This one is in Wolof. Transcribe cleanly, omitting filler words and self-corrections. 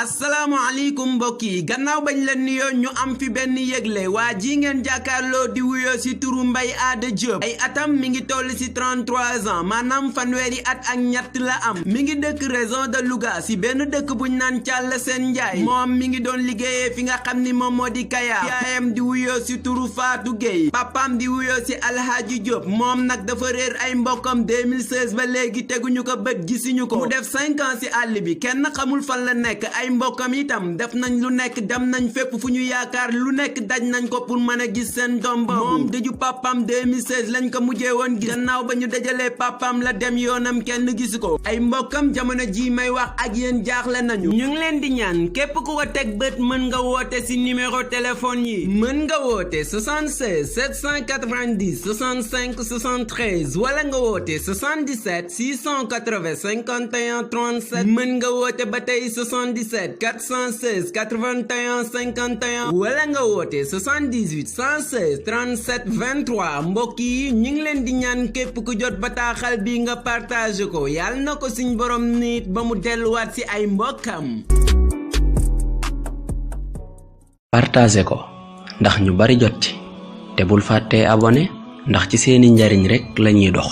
asalaamaaleykum mbokk yi gannaaw bañ leen nuyoo ñu am fi benn yëgle waa ji ngeen jàkkaarloo di wuyoo ci turu Mbaye Ada Diop ay atam mi ngi toll ci 33 ans maanaam fanweeri at ak ñett la am mi ngi dëkk région de Louga ci benn dëkk buñ naan Thial Sène Ndiaye moom mi ngi doon liggéeyee fi nga xam ni moom moo di Kayar yaayam di wuyoo ci turu Fatou Gueye papaam di wuyoo ci Alhaji Diop moom nag dafa réer ay mbokkam 2016 ba léegi teguñu ko bët gisuñu ko mu def 5 ans ci àll bi kenn xamul fan la nekk ay mbokkam itam def nañ lu nekk dem nañ fépp fu ñu yaakaar lu nekk daj nañ ko pour mën a gis seen doom boobu moom dëju papam 2016 lañ ko mujjee woon gis gannaaw ba ñu dajalee papam la dem yoonam kenn gisu ko ay mbokkam jamono ji may wax ak yéen jaaxle nañu ñu ngi leen di ñaan képp ku ko teg bët mën nga woote ci numéro téléphone yi mën nga woote 76 790 65 73 wala nga woote 77 680 51 37 mën nga woote ba tey 77 416 81 51 wala nga woote 78 116 37 23 mbokk yi ñu ngi leen di ñaan képp ku jot bataaxal bi nga partage ko yàlla na ko suñ borom nit ba mu delluwaat ci ay mbokkam. partage ko ndax ñu bari jot ci te bul fàttee abonné ndax ci seeni njariñ rekk lañuy dox.